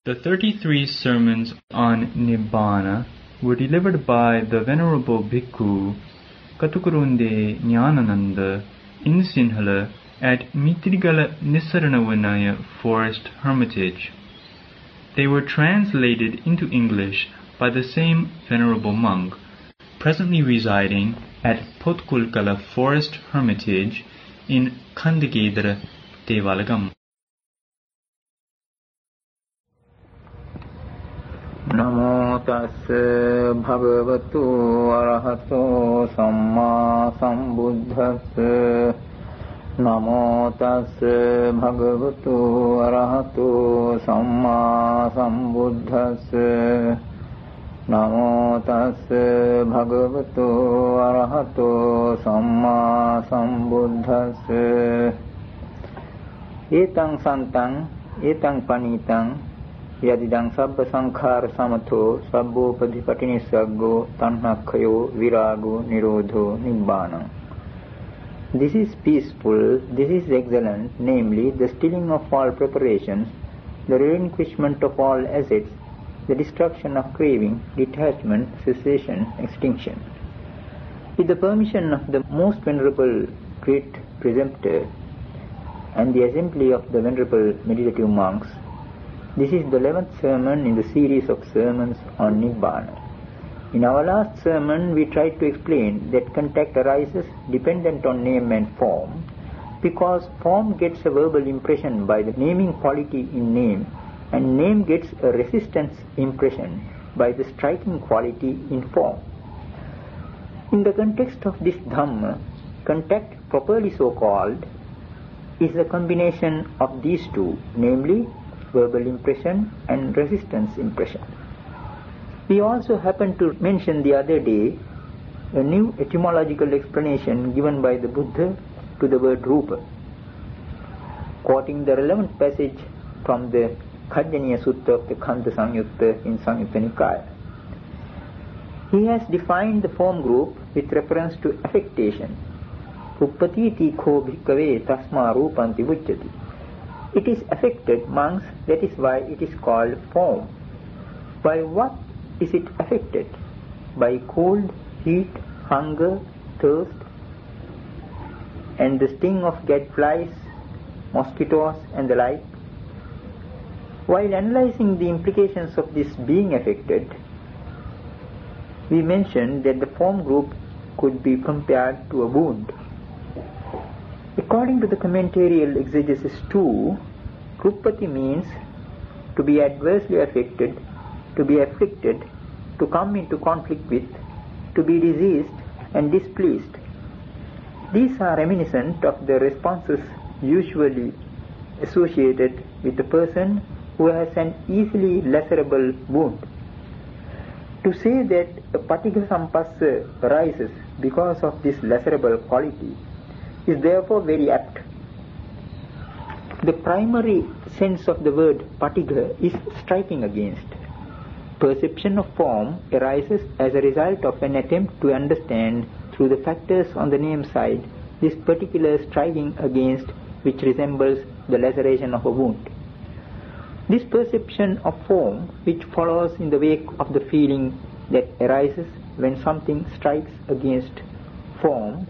The 33 sermons on Nibbana were delivered by the Venerable Bhikkhu Katukurunde Nanananda in Sinhala at Mitrigala Nissaranavanaya Forest Hermitage. They were translated into English by the same Venerable monk, presently residing at Potkulkala Forest Hermitage in Kandagedara Devalagam. Namo tassa bhagavato arahato samma sambuddhassa. Namo tassa bhagavato arahato samma sambuddhassa. Namo tassa bhagavato arahato samma sambuddhassa. Etang santang etang panitang yadidang sabba sankhara samatho sabbo padipatinisaggo tanhakhayo virago nirodho nibbana. This is peaceful, this is excellent, namely the stilling of all preparations, the relinquishment of all assets, the destruction of craving, detachment, cessation, extinction. With the permission of the most venerable great preceptor and the assembly of the venerable meditative monks, this is the 11th sermon in the series of sermons on Nibbana. In our last sermon, we tried to explain that contact arises dependent on name and form, because form gets a verbal impression by the naming quality in name, and name gets a resistance impression by the striking quality in form. In the context of this Dhamma, contact, properly so called, is a combination of these two, namely verbal impression and resistance impression. We also happened to mention the other day a new etymological explanation given by the Buddha to the word Rupa, quoting the relevant passage from the Kajjaniya Sutta of the Khanda Samyutta in Samyutta Nikaya. He has defined the form group with reference to affectation. Uppatiti ko bhikkave tasma rupanti vucchati. It is affected, monks, that is why it is called form. By what is it affected? By cold, heat, hunger, thirst, and the sting of gadflies, mosquitoes, and the like. While analyzing the implications of this being affected, we mentioned that the form group could be compared to a wound. According to the commentarial exegesis 2, Krupati means to be adversely affected, to be afflicted, to come into conflict with, to be diseased and displeased. These are reminiscent of the responses usually associated with a person who has an easily lacerable wound. To say that a patigha sampassa arises because of this lacerable quality is therefore very apt. The primary sense of the word patigha is striking against. Perception of form arises as a result of an attempt to understand through the factors on the name side this particular striking against which resembles the laceration of a wound. This perception of form, which follows in the wake of the feeling that arises when something strikes against form,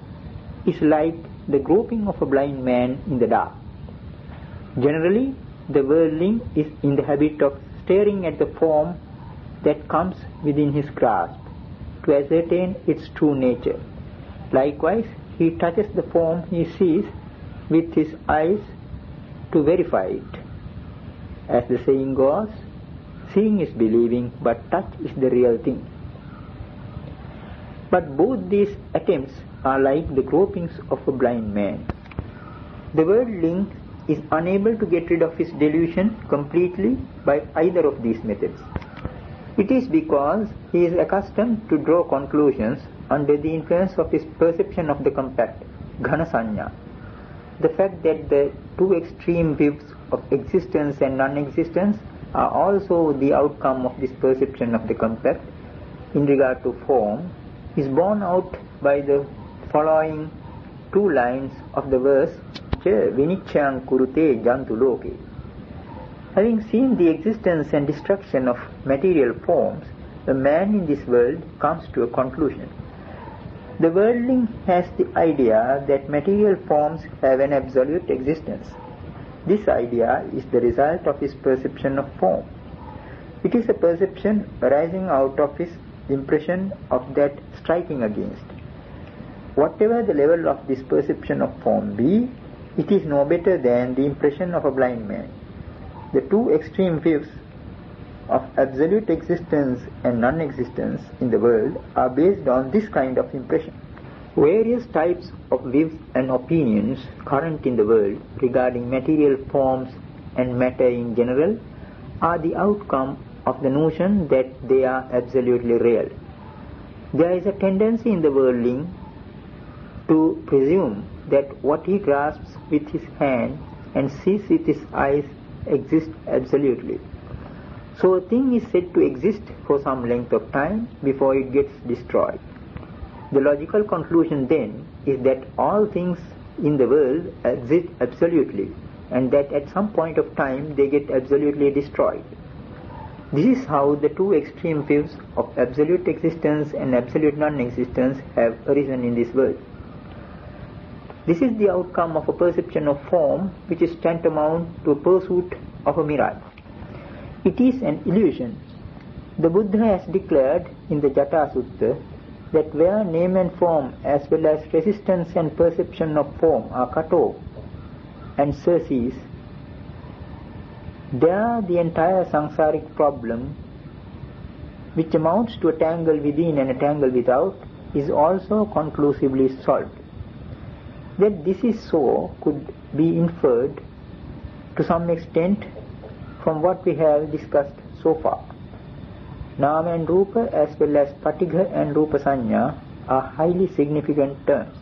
is like the groping of a blind man in the dark. Generally, the worldling is in the habit of staring at the form that comes within his grasp to ascertain its true nature. Likewise, he touches the form he sees with his eyes to verify it. As the saying goes, seeing is believing, but touch is the real thing. But both these attempts are like the gropings of a blind man. The worldling is unable to get rid of his delusion completely by either of these methods. It is because he is accustomed to draw conclusions under the influence of his perception of the compact, ghana sanya. The fact that the two extreme views of existence and non-existence are also the outcome of this perception of the compact in regard to form is borne out by the following two lines of the verse Vinichyan kurute jantu loke. Having seen the existence and destruction of material forms, a man in this world comes to a conclusion. The worldling has the idea that material forms have an absolute existence. This idea is the result of his perception of form. It is a perception arising out of his impression of that striking against. Whatever the level of this perception of form be, it is no better than the impression of a blind man. The two extreme views of absolute existence and non-existence in the world are based on this kind of impression. Various types of views and opinions current in the world regarding material forms and matter in general are the outcome of the notion that they are absolutely real. There is a tendency in the worldling to presume that what he grasps with his hand and sees with his eyes exists absolutely. So a thing is said to exist for some length of time before it gets destroyed. The logical conclusion then is that all things in the world exist absolutely, and that at some point of time they get absolutely destroyed. This is how the two extreme views of absolute existence and absolute non-existence have arisen in this world. This is the outcome of a perception of form which is tantamount to a pursuit of a mirage. It is an illusion. The Buddha has declared in the Jata Sutta that where name and form as well as resistance and perception of form are cut off and surcease, there the entire samsaric problem, which amounts to a tangle within and a tangle without, is also conclusively solved. That this is so could be inferred to some extent from what we have discussed so far. Nama and Rupa as well as Patigha and Rupa Sanya are highly significant terms.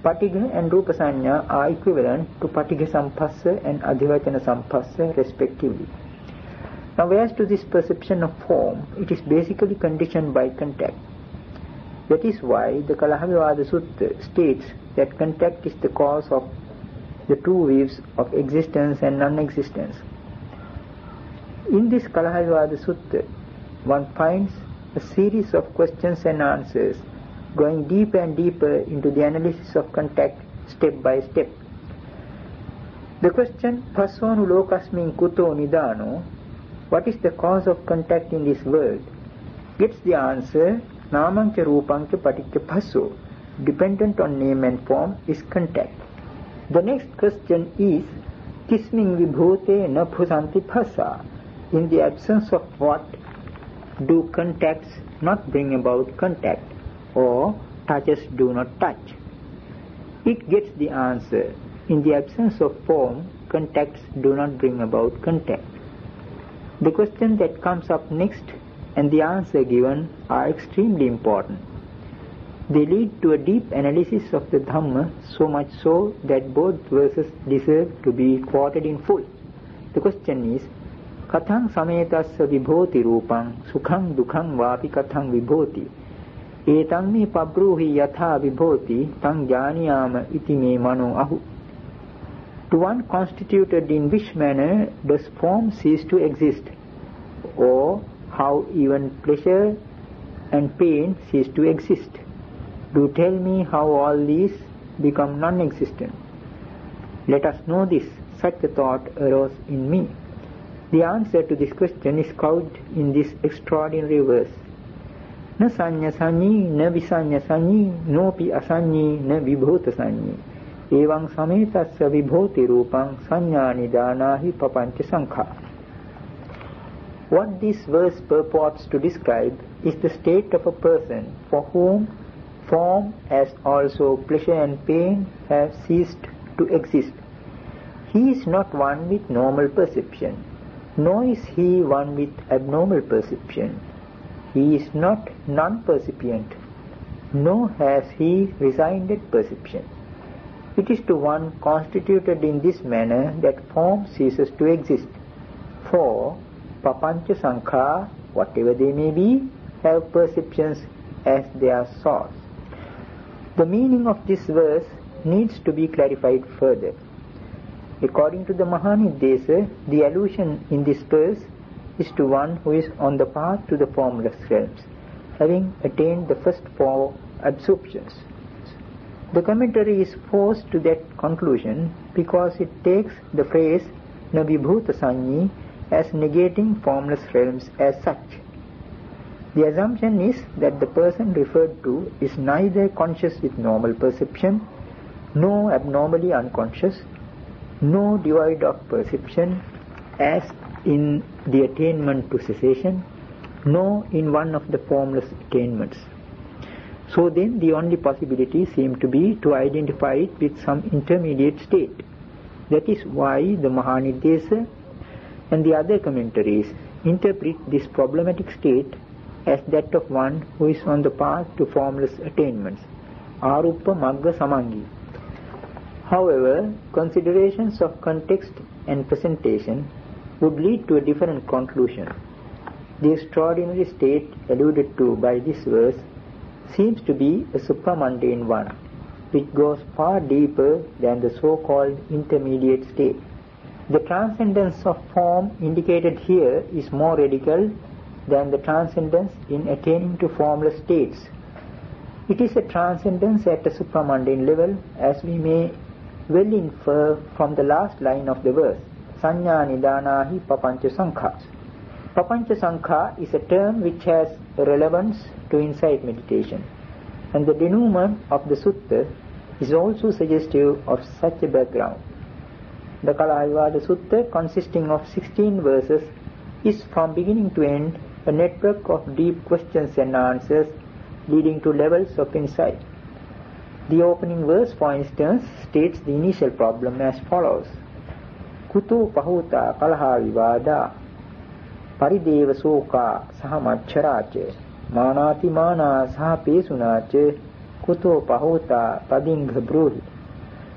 Patigha and Rupa Sanya are equivalent to Patigha Sampassa and Adhivachana Sampassa respectively. Now whereas to this perception of form, it is basically conditioned by contact. That is why the Kalahavivada Sutta states that contact is the cause of the two waves of existence and non-existence. In this Kalahavivada Sutta, one finds a series of questions and answers going deeper and deeper into the analysis of contact step by step. The question, Pasvanu lokasmin kuto nidano, what is the cause of contact in this world, gets the answer, namancha rupancha paticca passo, dependent on name and form is contact. The next question is, kismin vibhote na phusanti phasa, in the absence of what do contacts not bring about contact, or touches do not touch? It gets the answer, in the absence of form, contacts do not bring about contact. The question that comes up next and the answer given are extremely important. They lead to a deep analysis of the Dhamma, so much so that both verses deserve to be quoted in full. The question is, Kathang sametasya vibhoti rupang, sukhang dukhang vapi kathang vibhoti, etang me pabruhi yatha vibhoti, tang jnaniyama iti me mano ahu. To one constituted in which manner does form cease to exist, or how even pleasure and pain cease to exist? Do tell me how all these become non-existent. Let us know this, such a thought arose in me. The answer to this question is couched in this extraordinary verse. Na sanya sanyi, na visanya sanyi, nopi asanyi, na vibhota sanyi. Evang sametasya vibhoti rupang sanya nidanahi papancha sankha. What this verse purports to describe is the state of a person for whom form as also pleasure and pain have ceased to exist. He is not one with normal perception, nor is he one with abnormal perception. He is not non-percipient, nor has he resigned perception. It is to one constituted in this manner that form ceases to exist. For papancha sankha, whatever they may be, have perceptions as their source. The meaning of this verse needs to be clarified further. According to the Mahanidesa, the allusion in this verse is to one who is on the path to the formless realms, having attained the first four absorptions. The commentary is forced to that conclusion because it takes the phrase na vibhuta sanyi as negating formless realms as such. The assumption is that the person referred to is neither conscious with normal perception, nor abnormally unconscious, nor devoid of perception as in the attainment to cessation, nor in one of the formless attainments. So then the only possibility seemed to be to identify it with some intermediate state. That is why the Mahanidesa and the other commentaries interpret this problematic state as that of one who is on the path to formless attainments, Aruppa Magga Samangi. However, considerations of context and presentation would lead to a different conclusion. The extraordinary state alluded to by this verse seems to be a supramundane one, which goes far deeper than the so-called intermediate state. The transcendence of form indicated here is more radical than the transcendence in attaining to formless states. It is a transcendence at a supramundane level, as we may well infer from the last line of the verse, Sanya Nidanahi Papancha Sankha. Papancha Sankha is a term which has a relevance to insight meditation, and the denouement of the sutta is also suggestive of such a background. The Kalayavada Sutta, consisting of 16 verses, is from beginning to end a network of deep questions and answers leading to levels of insight. The opening verse, for instance, states the initial problem as follows: Kuto pahuta kalaha vivada parideva soka sahamacharache manati mana sahapesunache kuto pahuta padingha bruhi.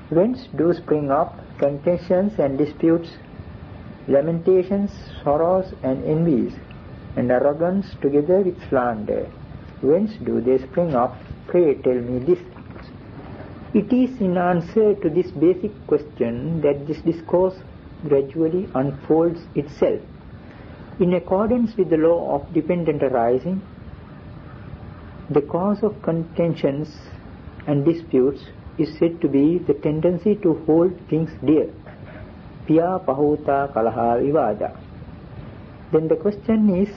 Whence do spring up contentions and disputes, lamentations, sorrows and envies, and arrogance together with slander? Whence do they spring up? Pray tell me this. It is in answer to this basic question that this discourse gradually unfolds itself. In accordance with the law of dependent arising, the cause of contentions and disputes is said to be the tendency to hold things dear. Piya pahuta kalaha vivada. Then the question is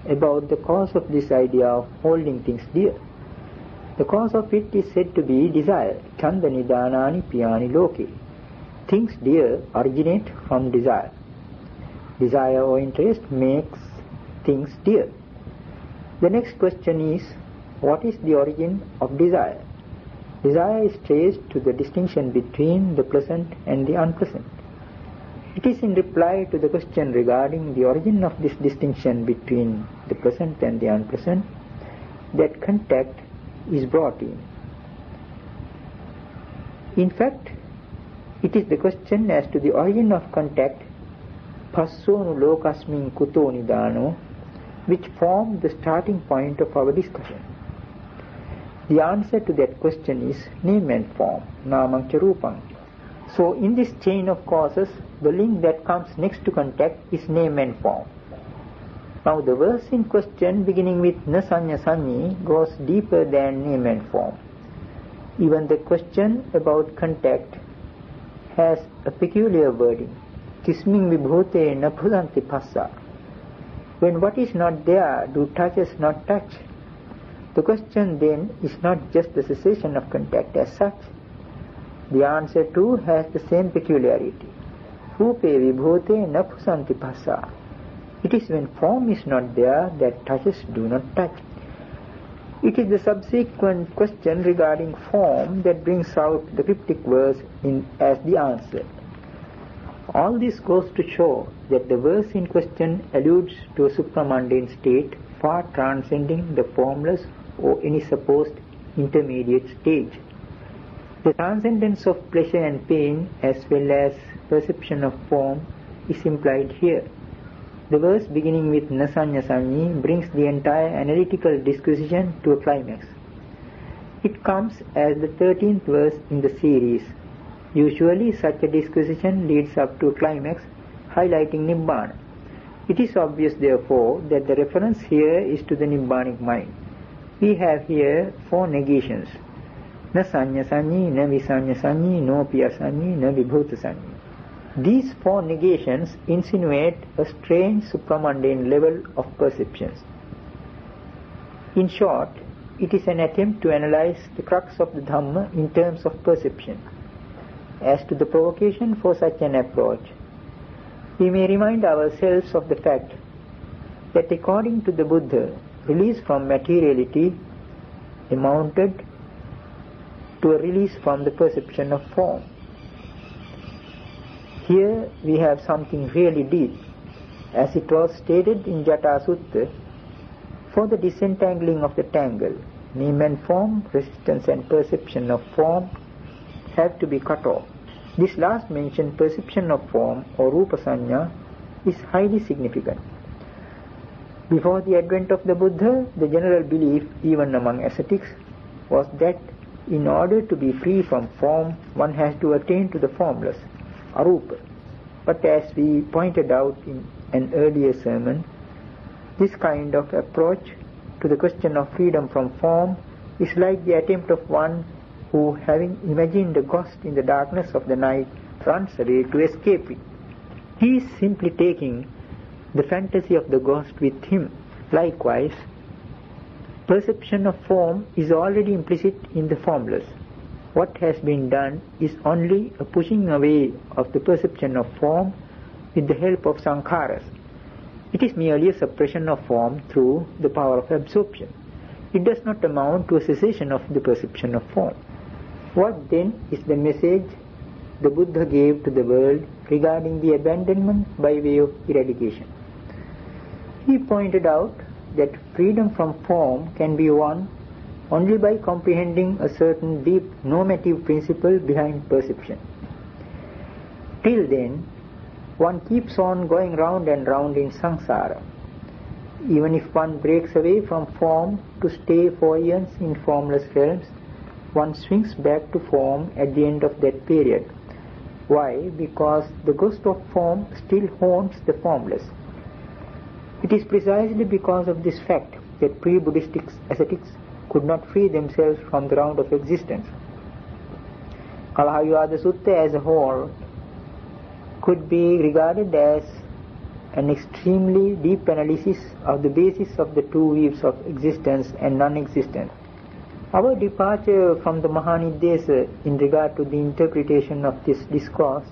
about the cause of this idea of holding things dear. The cause of it is said to be desire. Chanda nidanani piyani loke. Things dear originate from desire. Desire or interest makes things dear. The next question is, what is the origin of desire? Desire is traced to the distinction between the pleasant and the unpleasant. It is in reply to the question regarding the origin of this distinction between the pleasant and the unpleasant that contact is brought in. In fact, it is the question as to the origin of contact, passonu lokasmin kuto nidano, which form the starting point of our discussion. The answer to that question is name and form, namam cha rupam. So in this chain of causes, the link that comes next to contact is name and form. Now the verse in question, beginning with na sanya sanyi, goes deeper than name and form. Even the question about contact has a peculiar wording. Tisming vibhote na phudanti phassa. When what is not there, do touches not touch? The question then is not just the cessation of contact as such. The answer too has the same peculiarity. Rupe vibhote na phudanti phassa. It is when form is not there that touches do not touch. It is the subsequent question regarding form that brings out the cryptic verse as the answer. All this goes to show that the verse in question alludes to a supramundane state far transcending the formless or any supposed intermediate stage. The transcendence of pleasure and pain as well as perception of form is implied here. The verse beginning with Nasanya Sanyi brings the entire analytical disquisition to a climax. It comes as the 13th verse in the series, Usually such a disquisition leads up to a climax, highlighting Nibbana. It is obvious therefore that the reference here is to the Nibbanic mind. We have here four negations: na sanya sanyi, na visanya sanyi, no piya sanyi, na vibhuta sanyi. These four negations insinuate a strange supramundane level of perceptions. In short, it is an attempt to analyze the crux of the Dhamma in terms of perception. As to the provocation for such an approach, we may remind ourselves of the fact that according to the Buddha, release from materiality amounted to a release from the perception of form. Here we have something really deep. As it was stated in Jata Sutta, for the disentangling of the tangle, name and form, resistance and perception of form have to be cut off. This last mentioned perception of form or rupa sanya is highly significant. Before the advent of the Buddha, the general belief, even among ascetics, was that in order to be free from form, one has to attain to the formless, arupa. But as we pointed out in an earlier sermon, this kind of approach to the question of freedom from form is like the attempt of one who, having imagined a ghost in the darkness of the night, runs away to escape it. He is simply taking the fantasy of the ghost with him. Likewise, perception of form is already implicit in the formless. What has been done is only a pushing away of the perception of form with the help of sankharas. It is merely a suppression of form through the power of absorption. It does not amount to a cessation of the perception of form. What then is the message the Buddha gave to the world regarding the abandonment by way of eradication? He pointed out that freedom from form can be won only by comprehending a certain deep normative principle behind perception. Till then, one keeps on going round and round in samsara. Even if one breaks away from form to stay for eons in formless realms, one swings back to form at the end of that period. Why? Because the ghost of form still haunts the formless. It is precisely because of this fact that pre-Buddhistic ascetics could not free themselves from the round of existence. Kalahayuada Sutta as a whole could be regarded as an extremely deep analysis of the basis of the two weaves of existence and non-existence. Our departure from the Mahanidesa in regard to the interpretation of this discourse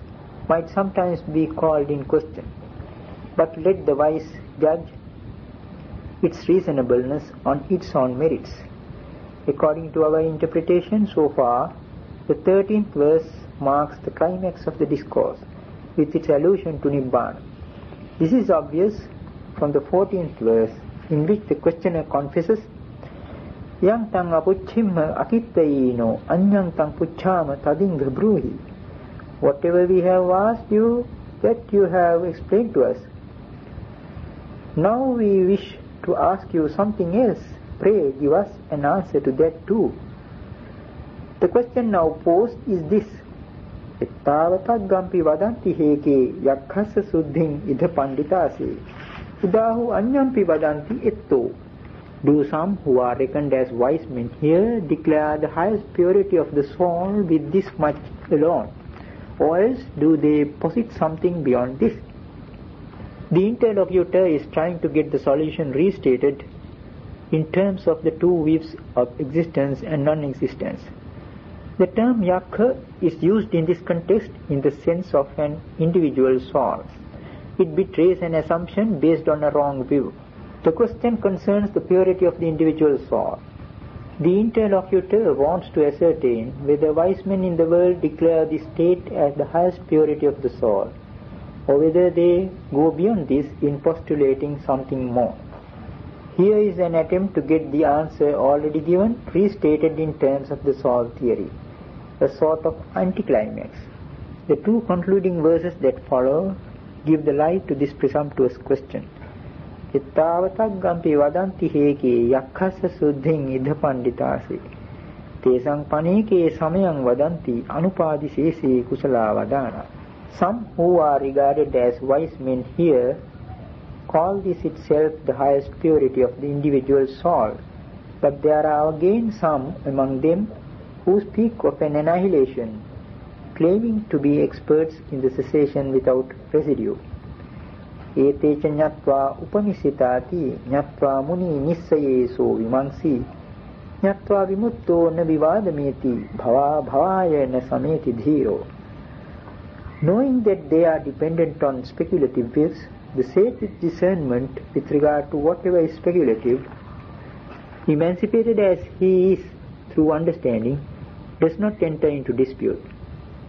might sometimes be called in question, but let the wise judge its reasonableness on its own merits. According to our interpretation so far, the 13th verse marks the climax of the discourse with its allusion to Nibbana. This is obvious from the 14th verse, in which the questioner confesses, Yang tang apuchimma akittayino anyang tang puchama tadinga bruhi. Whatever we have asked you, that you have explained to us. Now we wish to ask you something else. Pray give us an answer to that too. The question now posed is this. Ettavatak vadanti heke yakhasa suddhin idha panditase. Udahu anyampi vadanti etto. Do some who are reckoned as wise men here declare the highest purity of the soul with this much alone? Or else do they posit something beyond this? The interlocutor is trying to get the solution restated in terms of the two weaves of existence and non-existence. The term yakha is used in this context in the sense of an individual soul. It betrays an assumption based on a wrong view. The question concerns the purity of the individual soul. The interlocutor wants to ascertain whether wise men in the world declare this state as the highest purity of the soul, or whether they go beyond this in postulating something more. Here is an attempt to get the answer already given, restated in terms of the soul theory, a sort of anticlimax. The two concluding verses that follow give the light to this presumptuous question. Ettavatak vadanti heke yakhasa suddhin idha panditase. Tesang paneke samayang vadanti anupadi sese kusala vadana. Some who are regarded as wise men here call this itself the highest purity of the individual soul, but there are again some among them who speak of an annihilation, claiming to be experts in the cessation without residue. Ete cha nyatva upamisitati nyatva muni nissayeso vimansi nyatva vimutto na vivadameti bhava bhavaya na sameti dhiro. Knowing that they are dependent on speculative views, the sage with discernment with regard to whatever is speculative, emancipated as he is through understanding, does not enter into dispute.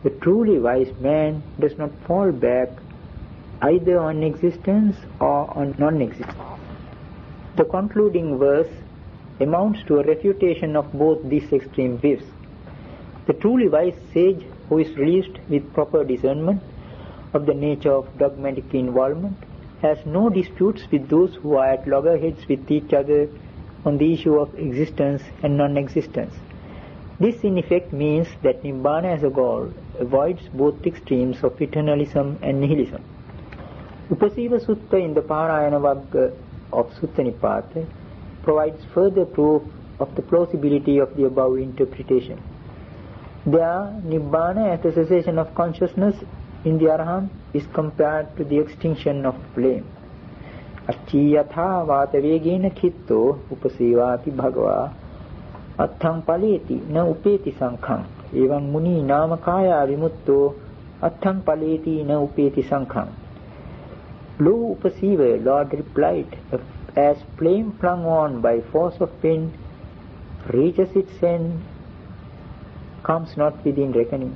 The truly wise man does not fall back either on existence or on non-existence. The concluding verse amounts to a refutation of both these extreme views. The truly wise sage, who is released with proper discernment of the nature of dogmatic involvement, has no disputes with those who are at loggerheads with each other on the issue of existence and non-existence. This in effect means that Nibbana as a goal avoids both extremes of eternalism and nihilism. Upasiva Sutta in the Parayana Vagga of Sutta Nipata provides further proof of the plausibility of the above interpretation. There, Nibbana as the cessation of consciousness in the Arahant is compared to the extinction of flame. Achiyatha vatavegena kitto upasivati bhagava attham paleti na upeti sankham evam muni namakaya vimutto attham paleti na upeti sankham. Lo upasiva, Lord replied, as flame flung on by force of wind reaches its end, comes not within reckoning.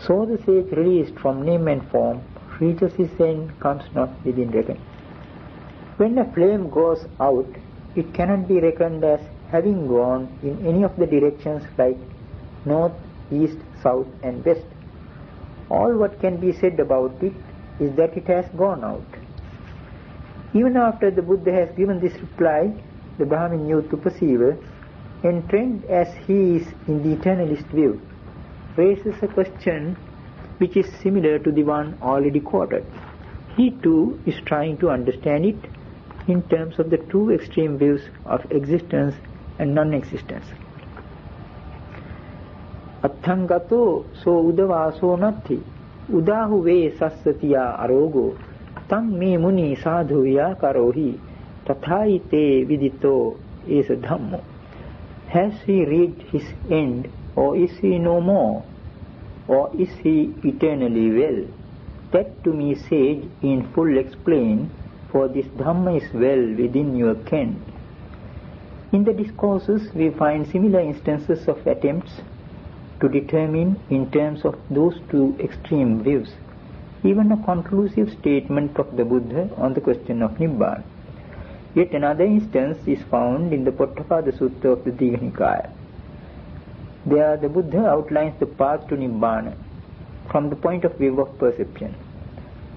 So the sage released from name and form reaches its end, comes not within reckoning. When a flame goes out, it cannot be reckoned as having gone in any of the directions like north, east, south and west. All what can be said about it is that it has gone out. Even after the Buddha has given this reply, the Brahmin youth Upasiva, entrained as he is in the eternalist view, raises a question which is similar to the one already quoted. He too is trying to understand it in terms of the two extreme views of existence and non-existence. Atthangato so udavaso natti udahu ve sassatiya arogo tam me muni sadhuya karohi tathaite vidito is dhammo. Has he reached his end, or is he no more, or is he eternally well? That to me, sage, in full explain, for this Dhamma is well within your ken. In the discourses we find similar instances of attempts to determine in terms of those two extreme views, even a conclusive statement of the Buddha on the question of Nibbana. Yet another instance is found in the Potthapada Sutta of the Digha Nikaya. There the Buddha outlines the path to Nibbana from the point of view of perception.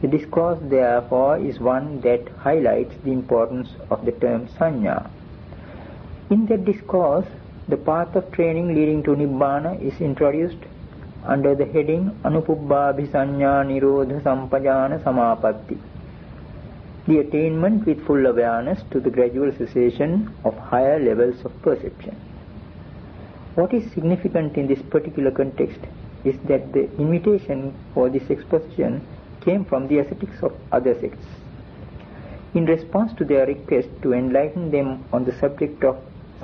The discourse therefore is one that highlights the importance of the term Sanya. In that discourse, the path of training leading to Nibbana is introduced under the heading Anupubbabhisanya Nirodha Sampajana Samapatti, the attainment with full awareness to the gradual cessation of higher levels of perception. What is significant in this particular context is that the invitation for this exposition came from the ascetics of other sects. In response to their request to enlighten them on the subject of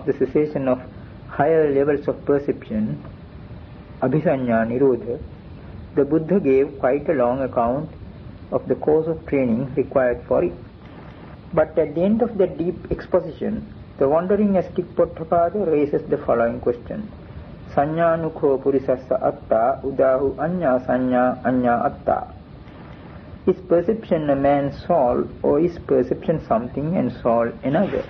the cessation of higher levels of perception, Abhisanya Nirodha, the Buddha gave quite a long account of the course of training required for it. But at the end of that deep exposition, the wandering ascetic Potthapada raises the following question: Sanyānukho purisassa atta udahu anya sanya anya atta. Is perception a man's soul, or is perception something and soul another?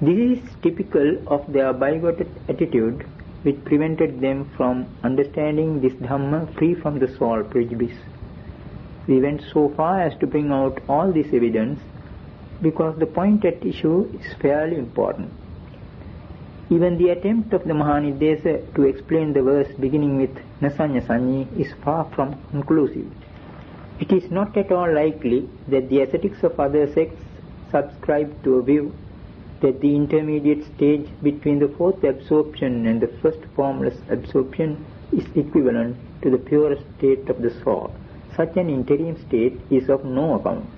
This is typical of their bigoted attitude, which prevented them from understanding this Dhamma free from the soul prejudice. We went so far as to bring out all this evidence because the point at issue is fairly important. Even the attempt of the Mahanidesa to explain the verse beginning with Nasanya Sanyi is far from conclusive. It is not at all likely that the ascetics of other sects subscribe to a view that the intermediate stage between the fourth absorption and the first formless absorption is equivalent to the purest state of the soul. Such an interim state is of no account.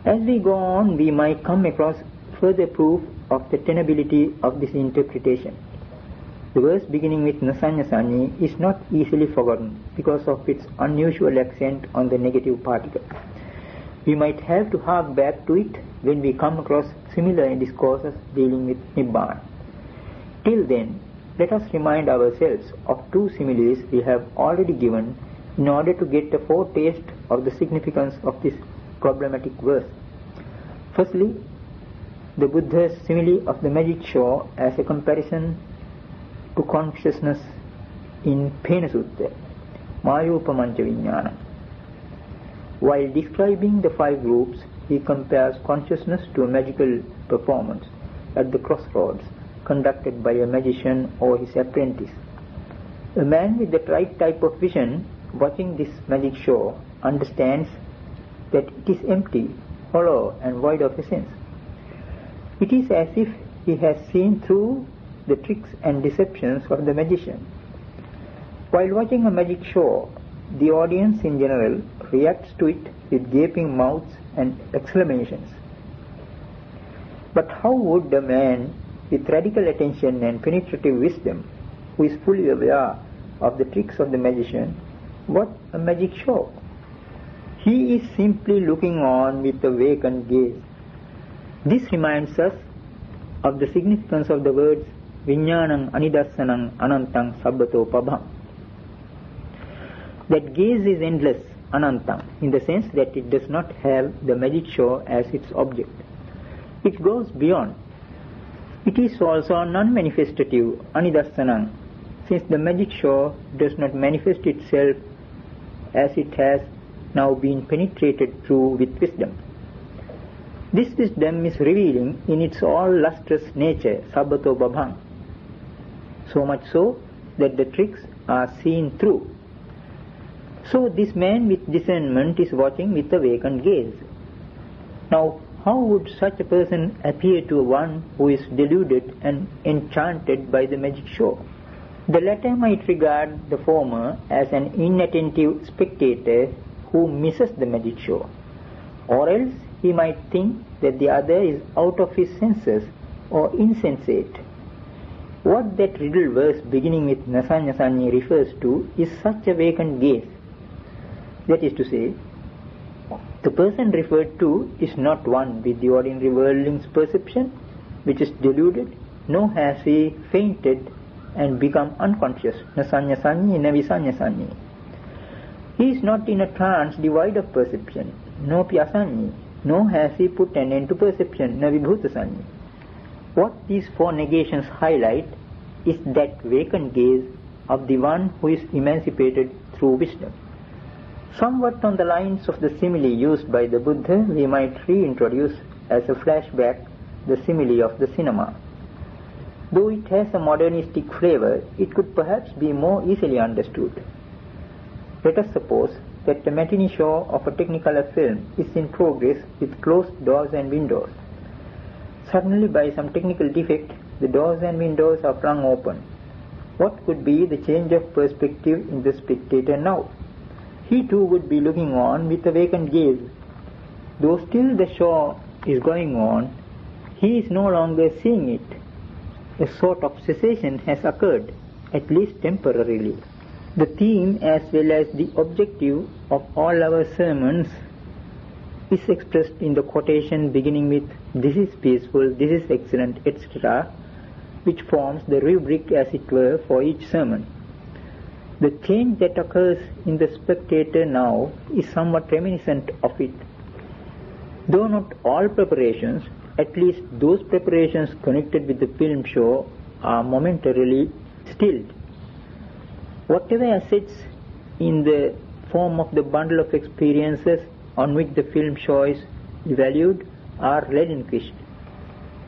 As we go on, we might come across further proof of the tenability of this interpretation. The verse beginning with Nasanya Sanyi is not easily forgotten because of its unusual accent on the negative particle. We might have to hark back to it when we come across similar discourses dealing with Nibbana. Till then, let us remind ourselves of two similes we have already given in order to get a foretaste of the significance of this problematic verse. Firstly, the Buddha's simile of the magic show as a comparison to consciousness in Pena Sutta, Mayopamancha Vijnana. While describing the five groups, he compares consciousness to a magical performance at the crossroads conducted by a magician or his apprentice. A man with the right type of vision watching this magic show understands that it is empty, hollow and void of essence. It is as if he has seen through the tricks and deceptions of the magician. While watching a magic show, the audience in general reacts to it with gaping mouths and exclamations. But how would a man with radical attention and penetrative wisdom, who is fully aware of the tricks of the magician, watch a magic show? He is simply looking on with a vacant gaze. This reminds us of the significance of the words Vijnanam Anidassanam Anantam Sabbato Pabham. That gaze is endless, Anantam, in the sense that it does not have the magic show as its object. It goes beyond. It is also non-manifestative, Anidassanam, since the magic show does not manifest itself as it has now been penetrated through with wisdom. This wisdom is revealing in its all-lustrous nature, Sabbato Babham, so much so that the tricks are seen through. So this man with discernment is watching with a vacant gaze. Now, how would such a person appear to one who is deluded and enchanted by the magic show? The latter might regard the former as an inattentive spectator who misses the magic show, or else he might think that the other is out of his senses or insensate. What that riddle verse beginning with Nasanya Sanyi refers to is such a vacant gaze. That is to say, the person referred to is not one with the ordinary worldling's perception, which is deluded, nor has he fainted and become unconscious, Nasanya Sanyi, Navisanya Sanyi. He is not in a trance devoid of perception, no Pyasanyi, nor has he put an end to perception, Navibhuta Sanyi. What these four negations highlight is that vacant gaze of the one who is emancipated through wisdom. Somewhat on the lines of the simile used by the Buddha, we might reintroduce as a flashback the simile of the cinema. Though it has a modernistic flavor, it could perhaps be more easily understood. Let us suppose that the matinee show of a Technicolor film is in progress with closed doors and windows. Suddenly, by some technical defect, the doors and windows are flung open. What could be the change of perspective in the spectator now? He too would be looking on with a vacant gaze. Though still the show is going on, he is no longer seeing it. A sort of cessation has occurred, at least temporarily. The theme as well as the objective of all our sermons is expressed in the quotation beginning with "This is peaceful, this is excellent," etc., which forms the rubric, as it were, for each sermon. The change that occurs in the spectator now is somewhat reminiscent of it. Though not all preparations, at least those preparations connected with the film show are momentarily stilled. Whatever assets in the form of the bundle of experiences on which the film show is valued are relinquished.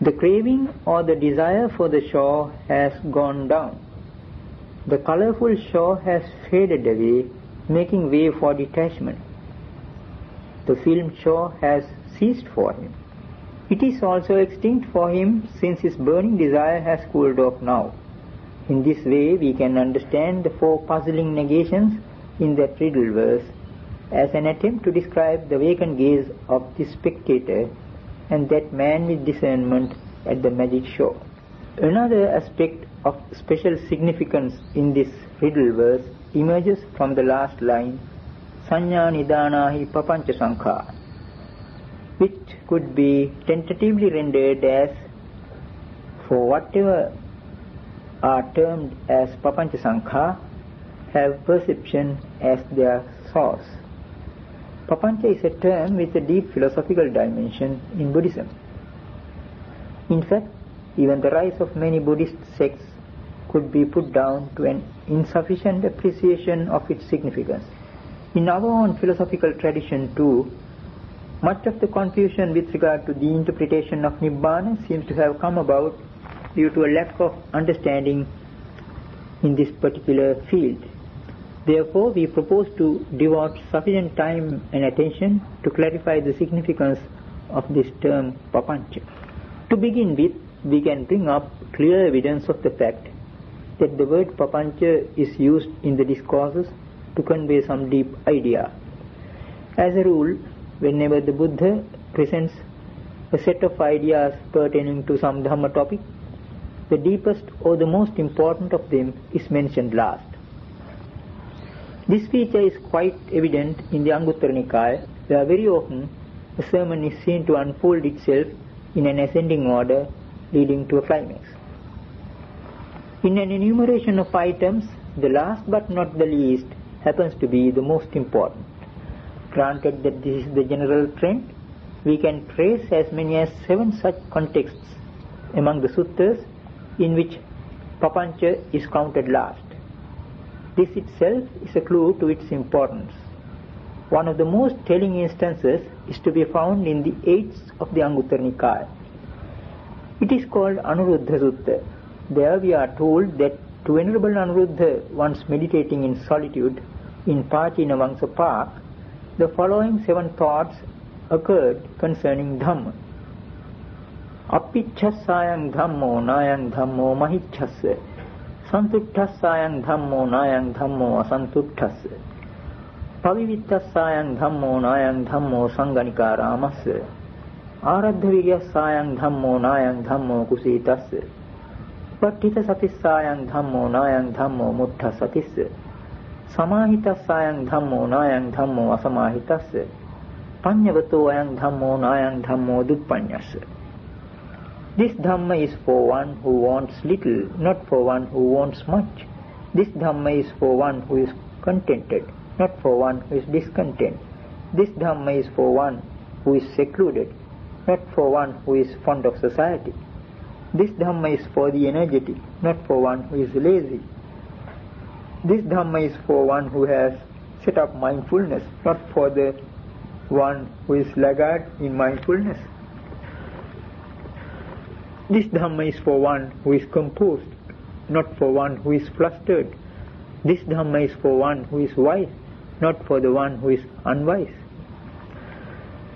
The craving or the desire for the shore has gone down. The colorful shore has faded away, making way for detachment. The film shore has ceased for him. It is also extinct for him since his burning desire has cooled off now. In this way we can understand the four puzzling negations in that riddle verse as an attempt to describe the vacant gaze of the spectator and that man with discernment at the magic shore. Another aspect of special significance in this riddle verse emerges from the last line, Sanya Nidanahi Papancha Sankha, which could be tentatively rendered as, for whatever are termed as Papancha Sankha have perception as their source. Papancha is a term with a deep philosophical dimension in Buddhism. In fact, even the rise of many Buddhist sects could be put down to an insufficient appreciation of its significance. In our own philosophical tradition too, much of the confusion with regard to the interpretation of Nibbana seems to have come about due to a lack of understanding in this particular field. Therefore, we propose to devote sufficient time and attention to clarify the significance of this term Papancha. To begin with, we can bring up clear evidence of the fact that the word Papancha is used in the discourses to convey some deep idea. As a rule, whenever the Buddha presents a set of ideas pertaining to some Dhamma topic, the deepest or the most important of them is mentioned last. This feature is quite evident in the Anguttara Nikaya, where very often a sermon is seen to unfold itself in an ascending order leading to a climax. In an enumeration of items, the last but not the least happens to be the most important. Granted that this is the general trend, we can trace as many as 7 such contexts among the suttas in which Papancha is counted last. This itself is a clue to its importance. One of the most telling instances is to be found in the 8th of the Anguttara Nikaya. It is called Anuruddha Sutta. There we are told that to Venerable Anuruddha, once meditating in solitude in Pācinavamsa Park, the following 7 thoughts occurred concerning Dhamma. Appichhasayang Dhammo Nayang Dhammo Mahichhasa Santutthassayang Dhammo Nayang Dhammo Asantutthass Pavivittasayang Dhammo Nayang Dhammo Sanganikāramassa Āraddhavigyasayang Dhammo Nayang Dhammo Kusitass Patthitasatisayang Dhammo Nayang Dhammo Mutthasatis Samāhitasayang Dhammo Nayang Dhammo Asamāhitass Paññavato-ayang Dhammo Nayang Dhammo Duppanyassa. This Dhamma is for one who wants little, not for one who wants much. This Dhamma is for one who is contented, not for one who is discontent. This Dhamma is for one who is secluded, not for one who is fond of society. This Dhamma is for the energetic, not for one who is lazy. This Dhamma is for one who has set up mindfulness, not for the one who is laggard in mindfulness. This Dhamma is for one who is composed, not for one who is flustered. This Dhamma is for one who is wise, not for the one who is unwise.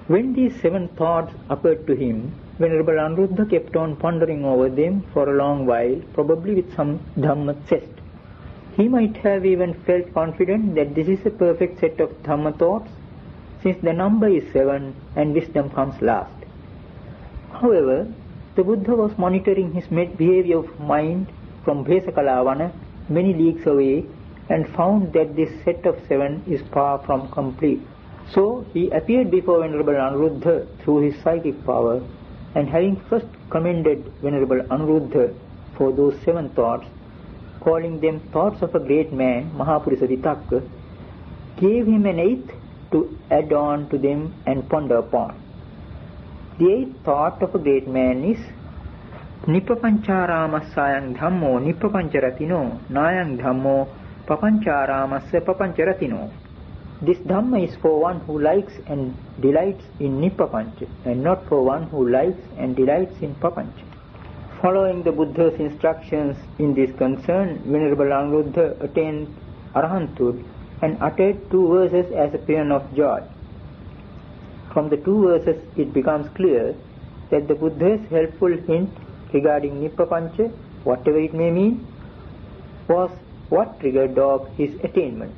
When these 7 thoughts occurred to him, Venerable Anuruddha kept on pondering over them for a long while, probably with some Dhamma zest. He might have even felt confident that this is a perfect set of Dhamma thoughts, since the number is 7 and wisdom comes last. However, the Buddha was monitoring his behavior of mind from Bhesakalavana many leagues away and found that this set of 7 is far from complete. So he appeared before Venerable Anuruddha through his psychic power, and having first commended Venerable Anuruddha for those 7 thoughts, calling them thoughts of a great man, Mahapurisa Vitakka, gave him an 8th to add on to them and ponder upon. The 8th thought of a great man is Nippapanchārāmassāyang Dhammo Nippapancharatino Nāyang Dhammo Papanchāramassa Papancharatino. This Dhamma is for one who likes and delights in Nippapancha and not for one who likes and delights in Papancha. Following the Buddha's instructions in this concern, Venerable Anuruddha attained Arahanthood and uttered 2 verses as a paean of joy. From the 2 verses it becomes clear that the Buddha's helpful hint regarding Nippapancha, whatever it may mean, was what triggered off his attainment.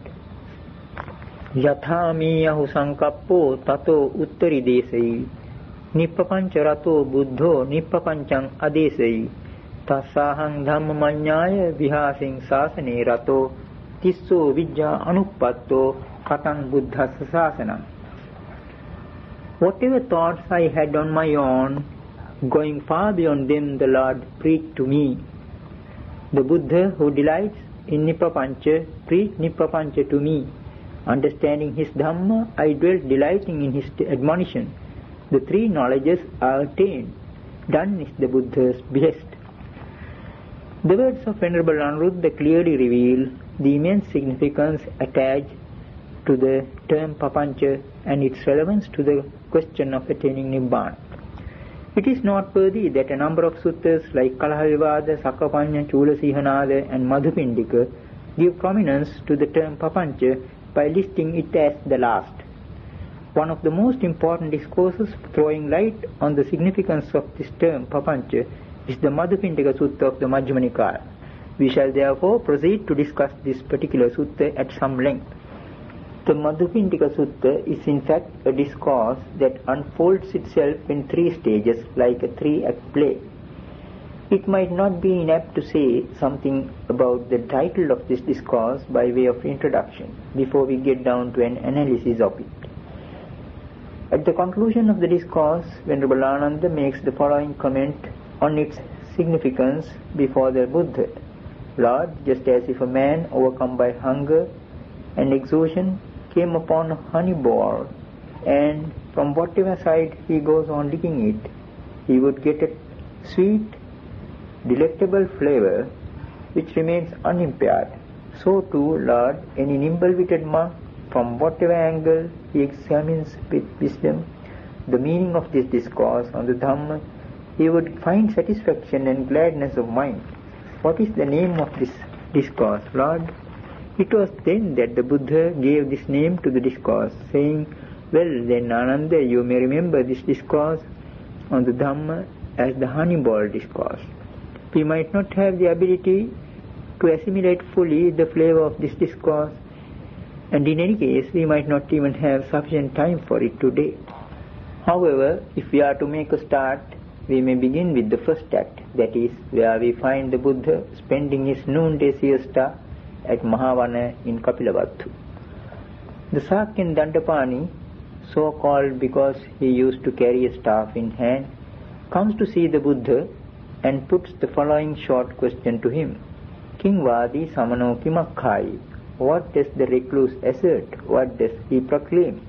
Yathamiyahu sankappo tato uttari desai Nippapancha rato buddho nippapanchang adesai tasahang dhammamanyaya vihasing sasane rato tisso vijja anuppatto katang buddhassa sasanam. Whatever thoughts I had on my own, going far beyond them the Lord preached to me. The Buddha who delights in Nippapancha preached Nippapancha to me. Understanding his Dhamma, I dwelt delighting in his admonition. The 3 knowledges are attained. Done is the Buddha's behest. The words of Venerable Anuruddha clearly reveal the immense significance attached to the term Papancha and its relevance to the question of attaining Nibbana. It is noteworthy that a number of suttas like Kalahavivada, Sakkapanya, Chulasihanada and Madhupindika give prominence to the term Papancha by listing it as the last. One of the most important discourses throwing light on the significance of this term Papancha is the Madhupindika Sutta of the Majjhima Nikaya. We shall therefore proceed to discuss this particular sutta at some length. The Madhupindika Sutta is in fact a discourse that unfolds itself in 3 stages like a 3-act play. It might not be inapt to say something about the title of this discourse by way of introduction before we get down to an analysis of it. At the conclusion of the discourse, Venerable Ananda makes the following comment on its significance before the Buddha. Lord, just as if a man overcome by hunger and exhaustion came upon a honey ball, and from whatever side he goes on licking it, he would get a sweet, delectable flavor which remains unimpaired. So too, Lord, any nimble-witted monk, from whatever angle he examines with wisdom the meaning of this discourse on the Dhamma, he would find satisfaction and gladness of mind. What is the name of this discourse, Lord? It was then that the Buddha gave this name to the discourse, saying, well then, Ananda, you may remember this discourse on the Dhamma as the honey ball discourse. We might not have the ability to assimilate fully the flavor of this discourse, and in any case we might not even have sufficient time for it today. However, if we are to make a start, we may begin with the first act, that is, where we find the Buddha spending his noonday siesta at Mahavana in Kapilavatthu. The Sakyan Dandapani, so called because he used to carry a staff in hand, comes to see the Buddha and puts the following short question to him. King Vadi Samano Kimakhai. What does the recluse assert? What does he proclaim?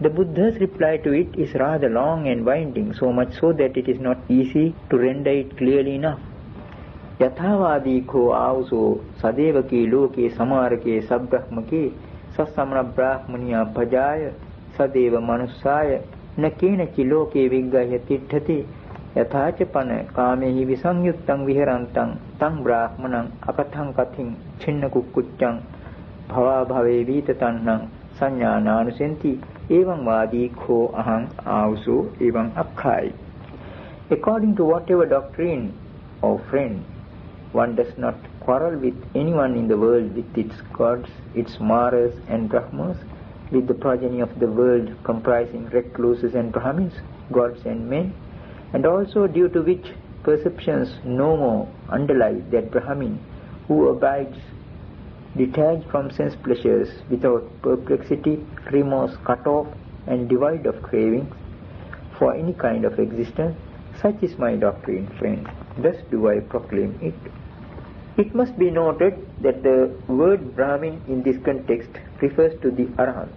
The Buddha's reply to it is rather long and winding, so much so that it is not easy to render it clearly enough. Yathavadi ko auso sadevaki loke samarake sabbrahmake sasamana brahmaniya bhajaya sadeva manussaya nakenachi loke viggaya titthati yathacha pana kamehi visanyuttang viharantang tang brahmanang akathang kathing chinna kukkuccang bhava bhave vitatannang sanyānānusenti evam vādi kho ahang auso evam akkhai. According to whatever doctrine or friend, one does not quarrel with anyone in the world with its gods, its maras and brahmas, with the progeny of the world comprising recluses and brahmins, gods and men, and also due to which perceptions no more underlie that Brahmin who abides detached from sense pleasures without perplexity, remorse, cut off and devoid of cravings for any kind of existence. Such is my doctrine, friend. Thus do I proclaim it. It must be noted that the word Brahmin in this context refers to the Arahant.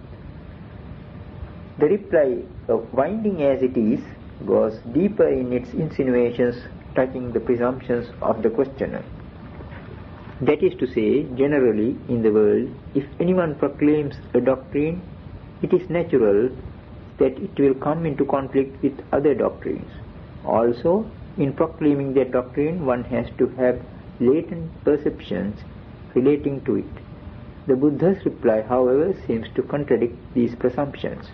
The reply, winding as it is, goes deeper in its insinuations touching the presumptions of the questioner. That is to say, generally in the world, if anyone proclaims a doctrine, it is natural that it will come into conflict with other doctrines. Also, in proclaiming that doctrine, one has to have latent perceptions relating to it. The Buddha's reply, however, seems to contradict these presumptions.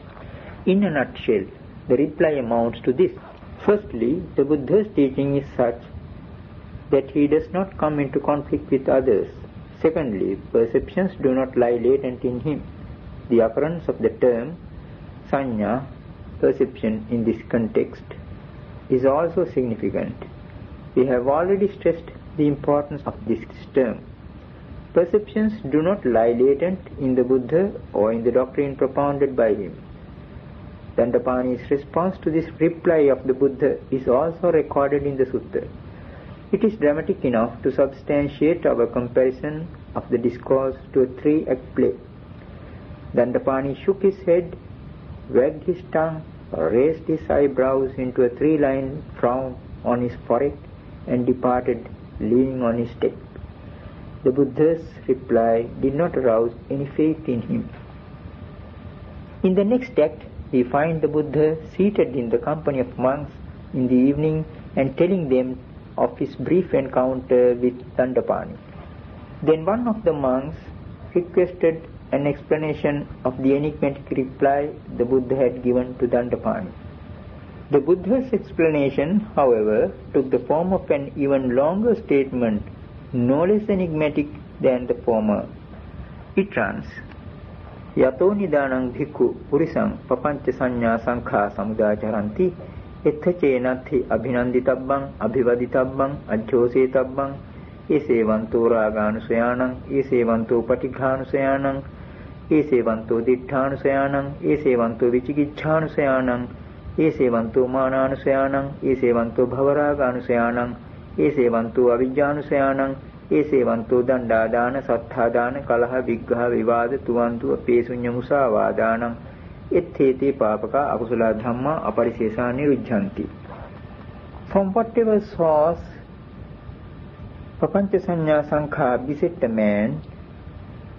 In a nutshell, the reply amounts to this. Firstly, the Buddha's teaching is such that he does not come into conflict with others. Secondly, perceptions do not lie latent in him. The occurrence of the term sanya, perception, in this context is also significant. We have already stressed the importance of this term. Perceptions do not lie latent in the Buddha or in the doctrine propounded by him. Dandapani's response to this reply of the Buddha is also recorded in the sutta. It is dramatic enough to substantiate our comparison of the discourse to a three-act play. Dandapani shook his head, wagged his tongue, raised his eyebrows into a three-line frown on his forehead, and departed, leaning on his stick. The Buddha's reply did not arouse any faith in him. In the next act, we find the Buddha seated in the company of monks in the evening and telling them of his brief encounter with Dandapani. Then one of the monks requested an explanation of the enigmatic reply the Buddha had given to Dandapani. The Buddha's explanation, however, took the form of an even longer statement, no less enigmatic than the former. It runs, Yato nidanang bhikkhu purisang papancha sanya sankha samudacharanti ethache nathi abhinanditabbang abhivaditabbang ajjosetabbang esevanto raganusayanang esevanto patighanusayanang esevanto ditthanusayanang esevanto vichikiච්ඡානුsayanang esevanto mananusayanang esevanto bhavaraganusayanang esevanto avijjanusayanang esevanto dandādāna sattādāna kalaha viggaha vivāda tuvantu apesuñña musāvādānaṁ ettete pāpaka akusala dhamma aparisesa niruddhanti. From whatever source papancha saññā sankha beset a man,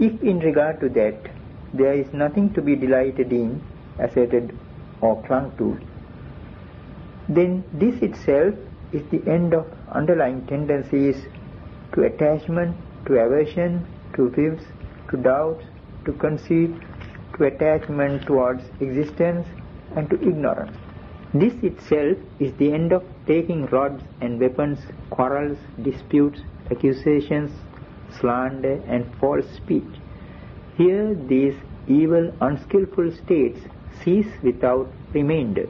if in regard to that there is nothing to be delighted in, asserted or clung to, then this itself is the end of underlying tendencies to attachment, to aversion, to whims, to doubts, to conceit, to attachment towards existence, and to ignorance. This itself is the end of taking rods and weapons, quarrels, disputes, accusations, slander, and false speech. Here these evil, unskillful states cease without remainder.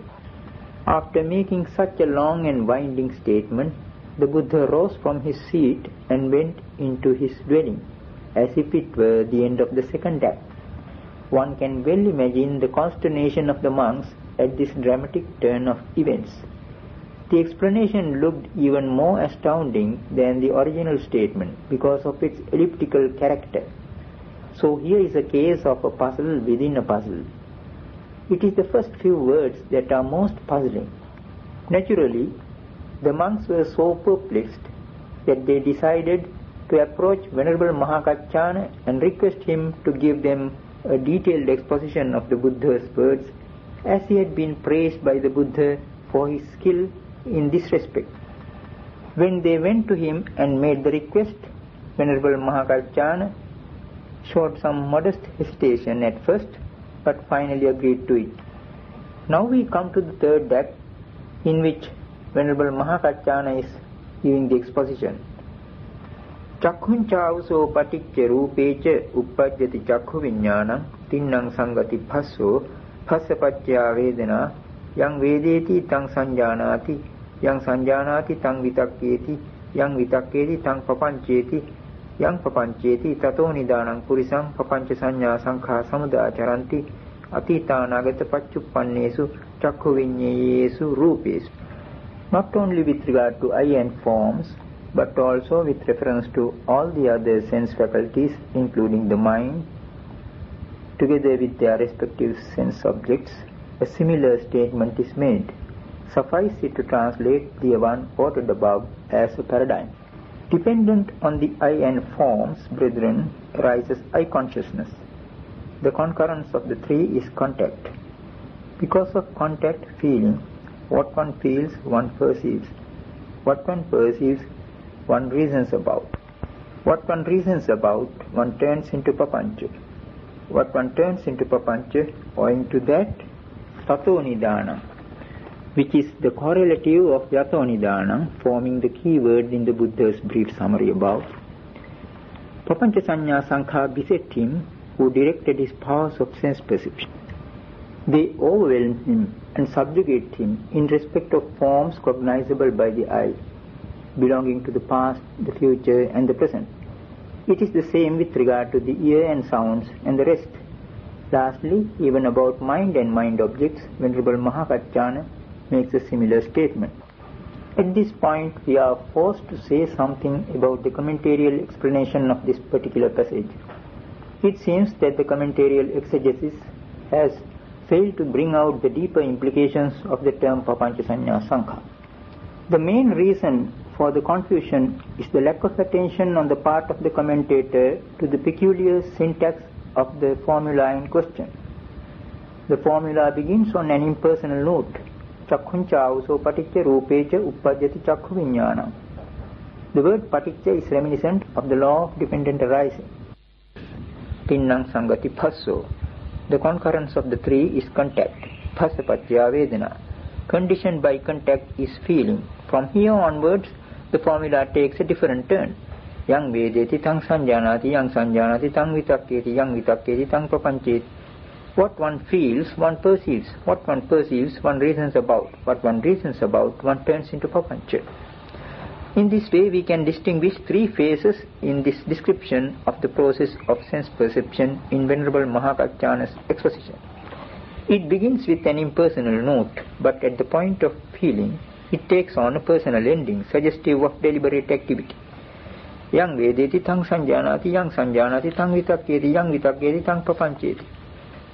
After making such a long and winding statement, the Buddha rose from his seat and went into his dwelling, as if it were the end of the second act. One can well imagine the consternation of the monks at this dramatic turn of events. The explanation looked even more astounding than the original statement because of its elliptical character. So here is a case of a puzzle within a puzzle. It is the first few words that are most puzzling. Naturally, the monks were so perplexed that they decided to approach Venerable Mahakaccana and request him to give them a detailed exposition of the Buddha's words, as he had been praised by the Buddha for his skill in this respect. When they went to him and made the request, Venerable Mahakaccana showed some modest hesitation at first, but finally agreed to it. Now we come to the third act, in which Venerable Mahakaccana is giving the exposition. Chakkhunchāvuso paticca rūpeca uppajjati chakhu viññānaṁ tinnang sangati bhasso bhassapacchaya vedana yang vedeti tang sanjānāti yang sanjānāti tang vitakketi yang vitakketi tang papancheti yang papancheti tato nidanang purisang papancha saññā sankha samudācaranti atītānagata paccuppannesu chakhu viññeyesu rūpesu. Not only with regard to eye and forms, but also with reference to all the other sense faculties, including the mind, together with their respective sense objects, a similar statement is made. Suffice it to translate the one quoted above as a paradigm. Dependent on the I and forms, brethren, arises I consciousness. The concurrence of the three is contact. Because of contact, feeling, what one feels, one perceives. What one perceives, one reasons about. What one reasons about, one turns into papancha. What one turns into papancha, owing to that, tato nidana, which is the correlative of yato nidana, forming the key word in the Buddha's brief summary above. Papancha sanya sankha beset him, who directed his powers of sense perception. They overwhelm him and subjugate him in respect of forms cognizable by the eye, belonging to the past, the future, and the present. It is the same with regard to the ear and sounds and the rest. Lastly, even about mind and mind objects, Venerable Mahakacchana makes a similar statement. At this point, we are forced to say something about the commentarial explanation of this particular passage. It seems that the commentarial exegesis has failed to bring out the deeper implications of the term papancha sanya sankha. The main reason for the confusion is the lack of attention on the part of the commentator to the peculiar syntax of the formula in question. The formula begins on an impersonal note. Chakkhuncha uso paticca rupecha uppajjati chakkhu viññānam. The word paticca is reminiscent of the law of dependent arising. Pinnang sangati phasso. The concurrence of the three is contact. Phassa paccaya vedana. Conditioned by contact is feeling. From here onwards, the formula takes a different turn. Yang vedeti tang sanjanati, yang sanjanati tang vitakketi, yang vitakketi tang papancheti. What one feels, one perceives. What one perceives, one reasons about. What one reasons about, one turns into papancha. In this way, we can distinguish three phases in this description of the process of sense perception in Venerable Mahakacchana's exposition. It begins with an impersonal note, but at the point of feeling, it takes on a personal ending, suggestive of deliberate activity. Yang vedeti tang sanjanati, yang sanjanati tang vitakketi, yang vitakketi tang papancheti.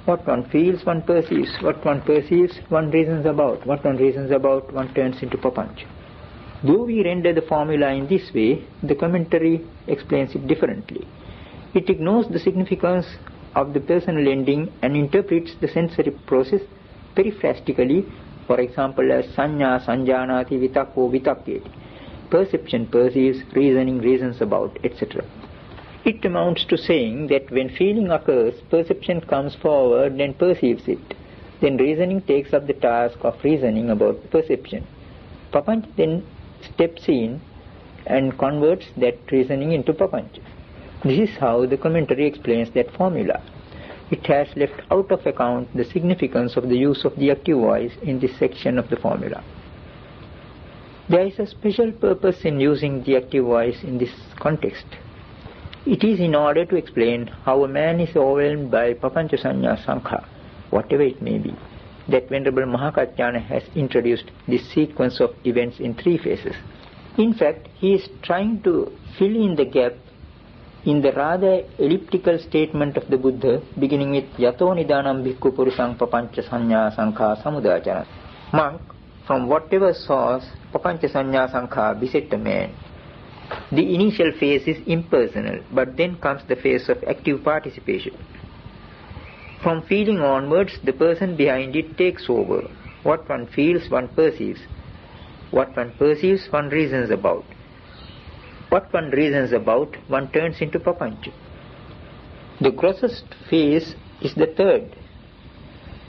What one feels, one perceives. What one perceives, one reasons about. What one reasons about, one turns into papancha. Though we render the formula in this way, the commentary explains it differently. It ignores the significance of the personal ending and interprets the sensory process periphrastically, for example as sanya, sanjanati, vitakko, vitakketi. Perception perceives, reasoning reasons about, etc. It amounts to saying that when feeling occurs, perception comes forward and perceives it. Then reasoning takes up the task of reasoning about perception. Papancha then steps in and converts that reasoning into papancha. This is how the commentary explains that formula. It has left out of account the significance of the use of the active voice in this section of the formula. There is a special purpose in using the active voice in this context. It is in order to explain how a man is overwhelmed by papancha sanya sankha, whatever it may be, that Venerable Mahakacchana has introduced this sequence of events in three phases. In fact, he is trying to fill in the gap in the rather elliptical statement of the Buddha, beginning with yato nidanam bhikkhu purusang papancha sanya sankha samudācana. Monk, from whatever source papancha sanya sankha beset a man. The initial phase is impersonal, but then comes the phase of active participation. From feeling onwards, the person behind it takes over. What one feels, one perceives. What one perceives, one reasons about. What one reasons about, one turns into papancha. The grossest phase is the third.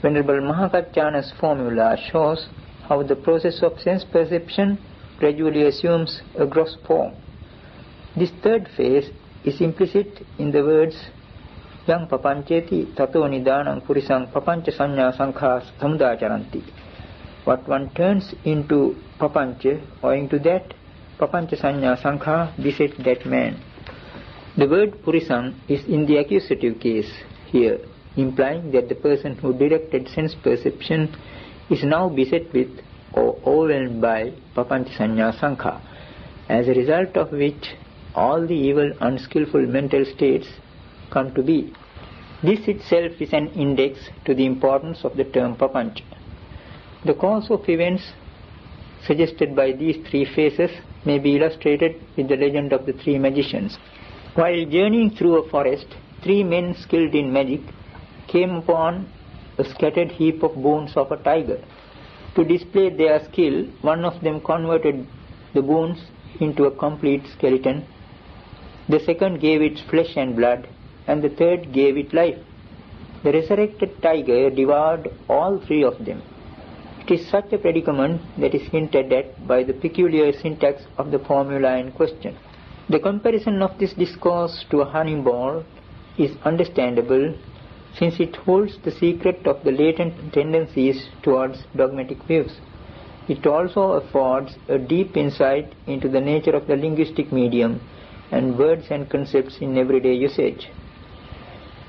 Venerable Mahakacchana's formula shows how the process of sense perception gradually assumes a gross form. This third phase is implicit in the words yang papancheti tato nidanang purisang papancha sanya sankha samudācaranti. What one turns into papancha, owing to that, papancha sanya sankha beset that man. The word purisang is in the accusative case here, implying that the person who directed sense perception is now beset with or overwhelmed by papancha sanya sankha, as a result of which all the evil, unskillful mental states come to be. This itself is an index to the importance of the term papancha. The course of events suggested by these three phases may be illustrated with the legend of the three magicians. While journeying through a forest, three men skilled in magic came upon a scattered heap of bones of a tiger. To display their skill, one of them converted the bones into a complete skeleton, the second gave it flesh and blood, and the third gave it life. The resurrected tiger devoured all three of them. It is such a predicament that is hinted at by the peculiar syntax of the formula in question. The comparison of this discourse to a honey ball is understandable, since it holds the secret of the latent tendencies towards dogmatic views. It also affords a deep insight into the nature of the linguistic medium and words and concepts in everyday usage.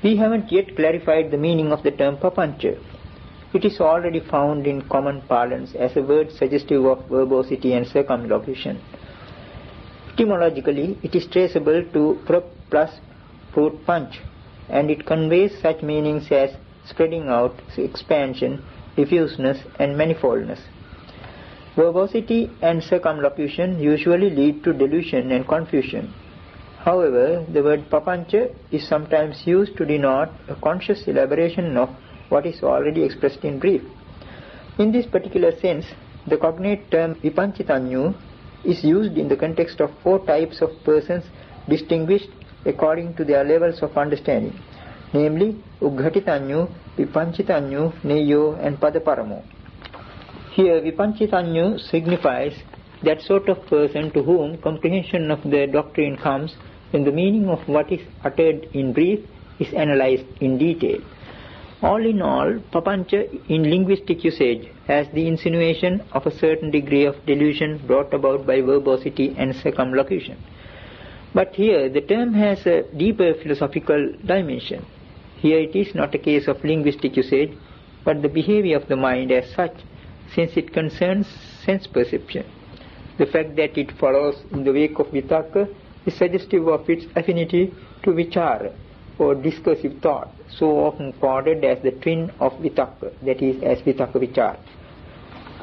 We haven't yet clarified the meaning of the term papancha. It is already found in common parlance as a word suggestive of verbosity and circumlocution. Etymologically, it is traceable to prap plus fruit punch, and it conveys such meanings as spreading out, expansion, diffuseness, and manifoldness. Verbosity and circumlocution usually lead to delusion and confusion. However, the word papancha is sometimes used to denote a conscious elaboration of what is already expressed in brief. In this particular sense, the cognate term vipanchitanyu is used in the context of four types of persons distinguished according to their levels of understanding, namely Uggatitanyu, Vipanchitanyu, Neyo, and Padaparamo. Here Vipanchitanyu signifies that sort of person to whom comprehension of the doctrine comes when the meaning of what is uttered in brief is analyzed in detail. All in all, papancha in linguistic usage has the insinuation of a certain degree of delusion brought about by verbosity and circumlocution. But here the term has a deeper philosophical dimension. Here it is not a case of linguistic usage, but the behavior of the mind as such, since it concerns sense perception. The fact that it follows in the wake of vitakka is suggestive of its affinity to vichara, or discursive thought, so often quoted as the twin of vitakka, that is, as vitakka vichara.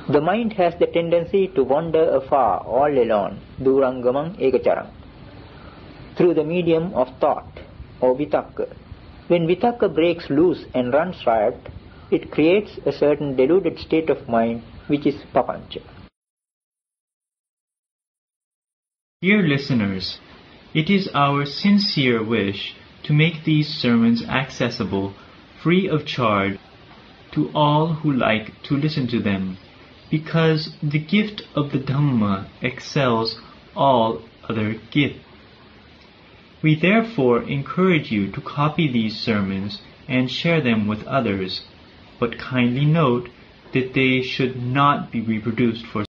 The mind has the tendency to wander afar all alone, durangamam ekacharam, through the medium of thought, or vitakka. When vitakka breaks loose and runs riot, it creates a certain deluded state of mind, which is papancha. Dear listeners, it is our sincere wish to make these sermons accessible, free of charge, to all who like to listen to them, because the gift of the Dhamma excels all other gifts. We therefore encourage you to copy these sermons and share them with others, but kindly note that they should not be reproduced for